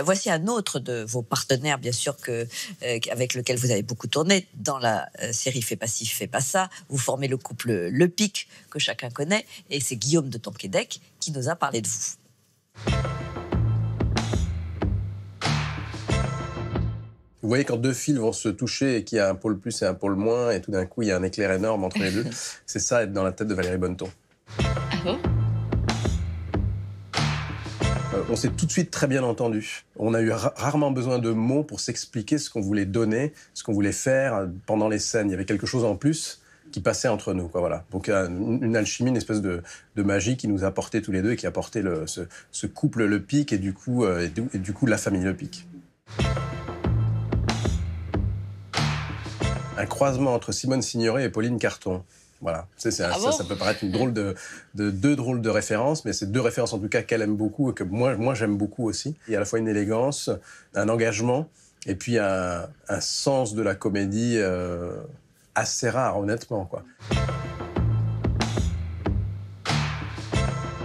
Voici un autre de vos partenaires, bien sûr, avec lequel vous avez beaucoup tourné. Dans la série Fais pas ci, fais pas ça, vous formez le couple Le Pic, que chacun connaît, et c'est Guillaume de Tonquédec qui nous a parlé de vous. Vous voyez, quand deux fils vont se toucher et qu'il y a un pôle plus et un pôle moins, et tout d'un coup, il y a un éclair énorme entre les deux, c'est ça, être dans la tête de Valérie Bonneton. Ah bon? On s'est tout de suite très bien entendu. On a eu rarement besoin de mots pour s'expliquer ce qu'on voulait donner, ce qu'on voulait faire pendant les scènes. Il y avait quelque chose en plus qui passait entre nous, quoi, voilà. Donc une alchimie, une espèce de magie qui nous a portés tous les deux et qui a porté ce couple Le Pic et du coup la famille Le Pic. Un croisement entre Simone Signoret et Pauline Carton. Voilà, ça peut paraître une deux drôles de références, mais c'est deux références en tout cas qu'elle aime beaucoup et que moi j'aime beaucoup aussi. Il y a à la fois une élégance, un engagement et puis un sens de la comédie assez rare, honnêtement, quoi.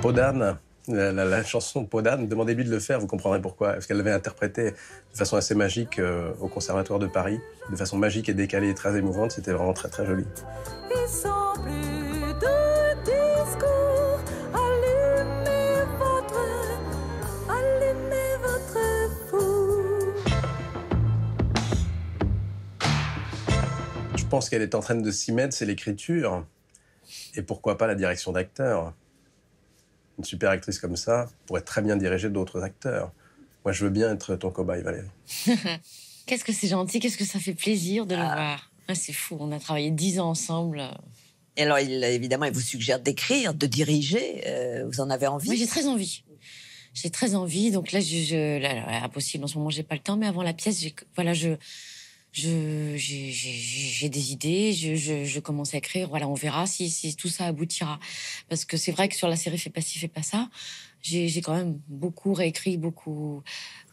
Peau d'âne, la chanson Peau d'âne, demandez-lui de le faire, vous comprendrez pourquoi. Parce qu'elle l'avait interprétée de façon assez magique au Conservatoire de Paris, de façon magique et décalée et très émouvante. C'était vraiment très très joli. Et sans plus de discours, allumez votre four. Je pense qu'elle est en train de s'y mettre, c'est l'écriture. Et pourquoi pas la direction d'acteur. Une super actrice comme ça pourrait très bien diriger d'autres acteurs. Moi, je veux bien être ton cobaye, Valérie. Qu'est-ce que c'est gentil, qu'est-ce que ça fait plaisir de le voir. Ah, c'est fou, on a travaillé 10 ans ensemble. Et alors, évidemment, il vous suggère d'écrire, de diriger. Vous en avez envie? Oui, j'ai très envie. J'ai très envie. Donc là, là, impossible. En ce moment, j'ai pas le temps. Mais avant la pièce, j'ai des idées. Je commence à écrire. Voilà, on verra si tout ça aboutira. Parce que c'est vrai que sur la série Fais pas ci, fais pas ça, j'ai quand même beaucoup réécrit, beaucoup.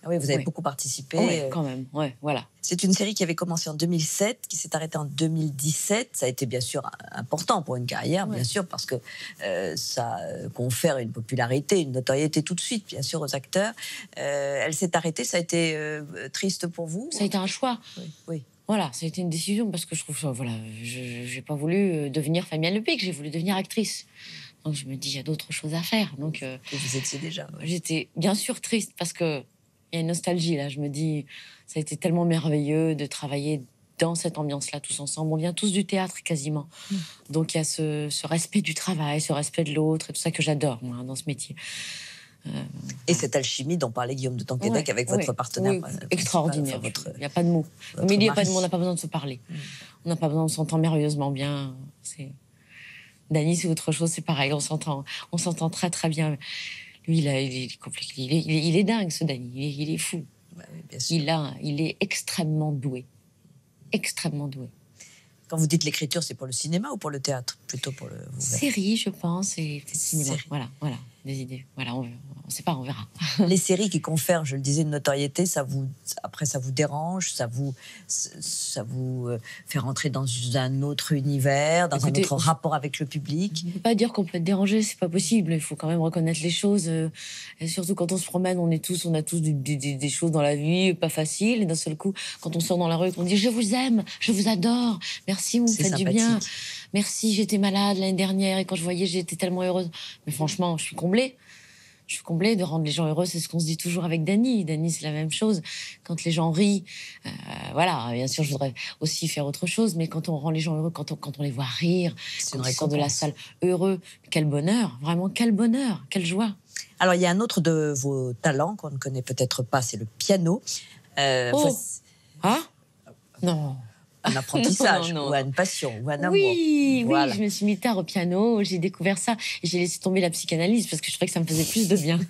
Ah oui, vous avez beaucoup participé. Oui, quand même. Ouais, voilà. C'est une série qui avait commencé en 2007, qui s'est arrêtée en 2017. Ça a été bien sûr important pour une carrière, bien sûr, parce que ça confère une popularité, une notoriété tout de suite, bien sûr, aux acteurs. Elle s'est arrêtée, ça a été triste pour vous? Ça a été un choix. Oui. Voilà, ça a été une décision parce que je trouve ça. Voilà, je n'ai pas voulu devenir Fabienne Le Pic, j'ai voulu devenir actrice. Donc je me dis, il y a d'autres choses à faire. Donc vous étiez déjà. J'étais bien sûr triste parce que il y a une nostalgie là. Je me dis, ça a été tellement merveilleux de travailler dans cette ambiance-là tous ensemble. On vient tous du théâtre quasiment. Donc il y a ce respect du travail, ce respect de l'autre et tout ça que j'adore moi dans ce métier. Et cette alchimie dont parlait Guillaume de Tonquédec avec votre partenaire. Extraordinaire. Il n'y a pas de mots. Au milieu, il n'y a pas de mots, on n'a pas besoin de se parler. On n'a pas besoin, on s'entend merveilleusement bien. Dany, c'est autre chose, c'est pareil, on s'entend très très bien. Lui, il est compliqué, il est dingue, ce Dany, il est fou. Ouais, bien sûr. Il est extrêmement doué. Extrêmement doué. Quand vous dites l'écriture, c'est pour le cinéma ou pour le théâtre? Plutôt pour le... Série, je pense, et cinéma. Voilà, des idées. Voilà, on sait pas, on verra. Les séries qui confèrent, je le disais, une notoriété, après ça vous dérange, ça vous fait rentrer dans un autre univers, dans un autre rapport avec le public? On ne peut pas dire qu'on peut être dérangé, c'est pas possible. Il faut quand même reconnaître les choses. Et surtout quand on se promène, on a tous des choses dans la vie pas faciles. Et d'un seul coup, quand on sort dans la rue, on dit je vous aime, je vous adore, merci, vous me faites du bien. Merci, j'étais malade l'année dernière et quand je voyais, j'étais tellement heureuse. Mais franchement, je suis comblée. Je suis comblée de rendre les gens heureux. C'est ce qu'on se dit toujours avec Dany. Dany, c'est la même chose. Quand les gens rient, voilà, bien sûr, je voudrais aussi faire autre chose, mais quand on rend les gens heureux, quand on les voit rire, quand on sort de la salle heureux, quel bonheur, vraiment, quel bonheur, quelle joie. Alors, il y a un autre de vos talents qu'on ne connaît peut-être pas, c'est le piano. Non. Un apprentissage, ou une passion, ou un amour. Oui, voilà. Je me suis mis tard au piano, j'ai découvert ça et j'ai laissé tomber la psychanalyse parce que je trouvais que ça me faisait plus de bien.